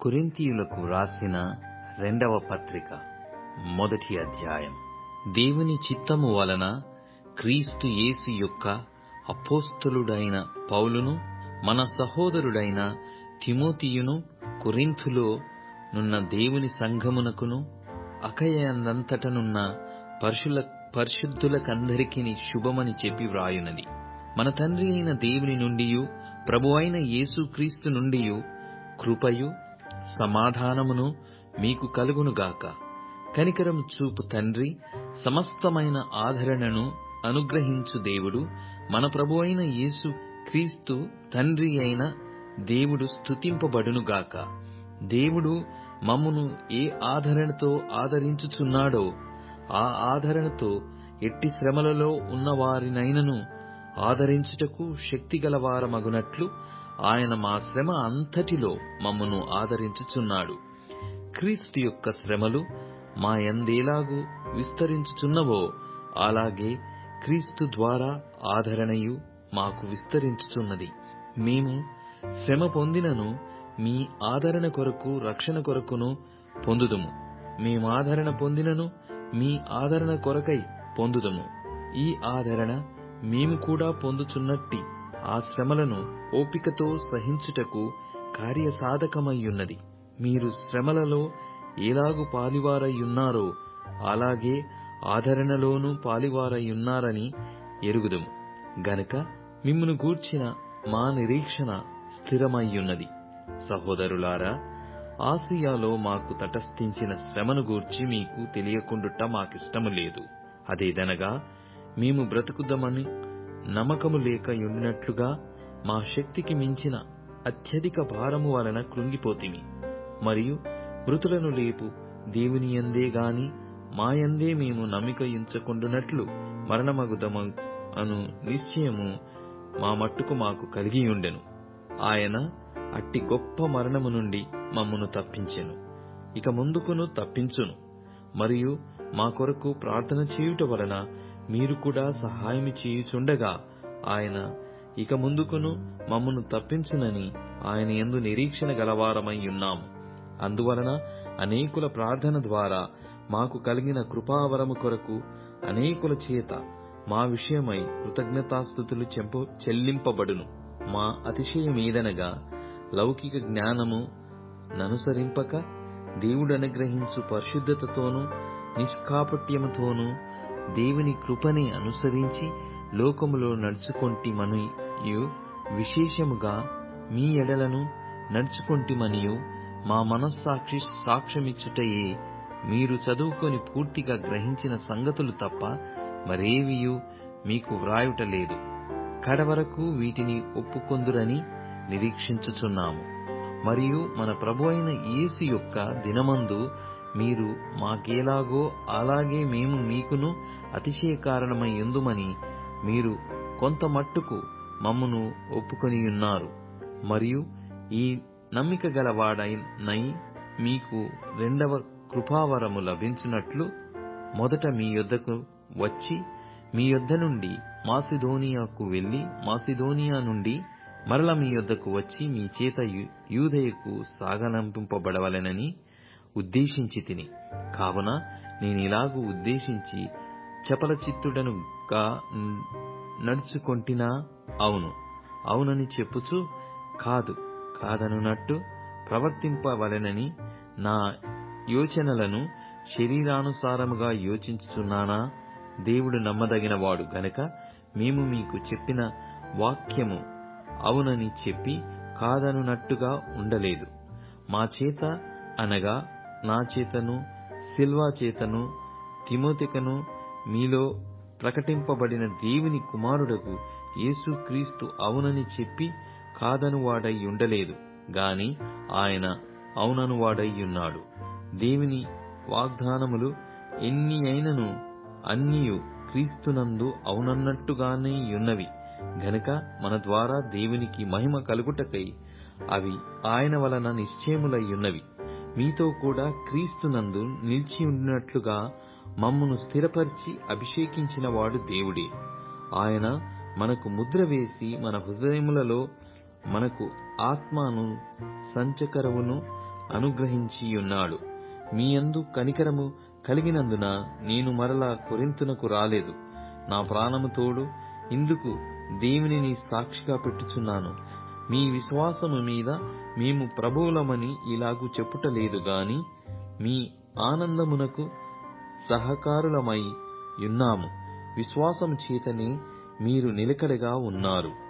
కొరింథీయులకు వ్రాసిన 2వ పత్రిక 1వ అధ్యాయం. దేవుని చిత్తము వలన క్రీస్తు యేసు యొక్క అపోస్తలుడైన పౌలును, మన సహోదరుడైన తిమోతియును, కొరింథులో నున్న దేవుని సంఘమునకును, అకయయందంతటనున్న పరిశుద్ధులకందరికీ శుభమని చెప్పి వ్రాయునది. మన తండ్రి అయిన దేవుని నుండియు ప్రభువైన యేసుక్రీస్తు నుండియు కృపయు సమాధానమును మీకు కలుగునుగాక. కనికరము చూపు తండ్రి, సమస్తమైన ఆదరణను అనుగ్రహించు దేవుడు, మన ప్రభువైన యేసు క్రీస్తు తండ్రి అయిన దేవుడు స్తుతింపబడునుగాక. దేవుడు మమ్మును ఏ ఆదరణతో ఆదరించుచున్నాడో, ఆ ఆదరణతో ఎట్టి శ్రమలలో ఉన్నవారినైనను ఆదరించుటకు శక్తిగలవారమగునట్లు ఆయన మా శ్రమ అంతటిలో మమ్మును ఆదరించుచున్నాడు. క్రీస్తు యొక్క శ్రమలు మా యందెలాగు విస్తరించుచున్నవో, అలాగే క్రీస్తు ద్వారా ఆదరణయు మాకు విస్తరించుచున్నది. మేము శ్రమ పొందినను మీ ఆదరణ కొరకు రక్షణ కొరకును పొందుదుము. మేమాదరణ పొందినను మీ ఆదరణ కొరకై పొందుదుము. ఈ ఆదరణ మేము కూడా పొందుచున్నట్టి ఆ శ్రమలను ఓపికతో సహించుటకు కార్యసాధకమయ్యున్నది. మీరు శ్రమలలో ఎలాగు పాలివారయ్యున్నారో, అలాగే ఆదరణలోనూ పాలివారయ్యున్నారని ఎరుగుదుము గనుక మిమ్మును గూర్చిన మా నిరీక్షణ స్థిరమయ్యున్నది. సహోదరులారా, ఆసియాలో మాకు తటస్థించిన శ్రమను గూర్చి మీకు తెలియకుండుట మాకిష్టము లేదు. అదేదనగా, మేము బ్రతుకుదమని నమ్మకము లేక ఉండినట్లుగా మా శక్తికి మించిన అత్యధిక భారము వలన కృంగిపోతిమి. మరియు మృతులను లేపు దేవుని యందే గాని మా యందే మేము నమ్మిక ఉంచకుండునట్లు మరణమగుదము అను నిశ్చయము మా మట్టుకు మాకు కలిగియుండెను. ఆయన అట్టి గొప్ప మరణము నుండి మమ్మును తప్పించెను, ఇక ముందుకును తప్పించును. మరియు మా కొరకు ప్రార్థన చేయుట వలన మీరు కూడా సహాయము చేయుచుండగా, ఆయన ఇక ముందుకును మమ్మును తప్పించునని ఆయన యందు నిరీక్షణ గలవారమై ఉన్నాము. అందువలన అనేకుల ప్రార్థన ద్వారా మాకు కలిగిన కృపావరము కొరకు అనేకుల చేత మా విషయమై కృతజ్ఞతాస్తుతులు చెల్లింపబడును. మా అతిశయమేదనగా, లౌకిక జ్ఞానము ననుసరింపక దేవుడనుగ్రహించు పరిశుద్ధతతోనూ నిష్కాపట్యముతోనూ దేవుని కృపని అనుసరించి లోకములో నడుచుకొంటిమనియు, విశేషముగా మీ ఎడలను నడుచుకొంటిమనియు మా మనస్సాక్షి సాక్ష్యమిచ్చుటయే. మీరు చదువుకొని పూర్తిగా గ్రహించిన సంగతులు తప్ప మరేవియూ మీకు వ్రాయుట లేదు. కడవరకు వీటిని ఒప్పుకొందురని నిరీక్షించుచున్నాము. మరియు మన ప్రభువైన యేసు యొక్క దినమందు మీరు మాకేలాగో అలాగే మేము మీకును అతిశయ కారణమై యుందుమని మీరు కొంత మట్టుకు మమ్మును ఒప్పుకొనియున్నారు. మరియు ఈ నమ్మిక గలవాడనై మీకు 2వ కృపావరము లభించినట్లు మొదట మీ యొద్దకు వచ్చి, మీ యొద్ద నుండి మాసిదోనియాకు వెళ్లి, మాసిదోనియా నుండి మరల మీ యొద్దకు వచ్చి మీ చేత యూదయకు సాగనంపింపబడవలెనని ఉద్దేశించి తిని. కావున నేనిలాగు ఉద్దేశించి చపల చిత్తుడనుగా నడుచుకొంటినా? అవును, అవునని చెప్పుచు కాదనున్నట్టు ప్రవర్తింపవలెనని నా యోచనలను శరీరానుసారముగా యోచించుచున్నానా? దేవుడు నమ్మదగినవాడు గనక మేము మీకు చెప్పిన వాక్యము అవునని చెప్పి కాదనున్నట్టుగా ఉండలేదు. మా చేత అనగా నా చేతను, సిల్వా చేతను, తిమోతికను మీలో ప్రకటింపబడిన దేవుని కుమారుడకు యేసుక్రీస్తు అవునని చెప్పి కాదనువాడై ఉండలేదు గాని ఆయన అవుననువాడై ఉన్నాడు. దేవుని వాగ్దానములు ఎన్ని అయినను అన్నియు క్రీస్తునందు అవునన్నట్టుగానే యున్నవి గనుక మన ద్వారా దేవునికి మహిమ కలుగుటకై అవి ఆయన వలన నిశ్చయములయ్యున్నవి. మీతో కూడా క్రీస్తునందు నిలిచియుండినట్లుగా మమ్మును స్థిరపరిచి అభిషేకించిన వాడు దేవుడే. ఆయన మనకు ముద్ర వేసి మన హృదయములలో మనకు ఆత్మను సంచకరవును అనుగ్రహించియున్నాడు. మీ యందు కనికరము కలిగినందున నేను మరలా కొరింథునకు రాలేదు. నా ప్రాణము తోడు ఇందుకు దేవునిని సాక్షిగా పెట్టుచున్నాను. మీ విశ్వాసము మీద మేము ప్రభువులమని ఇలాగు చెప్పుటలేదు గాని మీ ఆనందమునకు సహకారులమై యున్నాము. విశ్వాసము చేతనే మీరు నిలకడగా ఉన్నారు.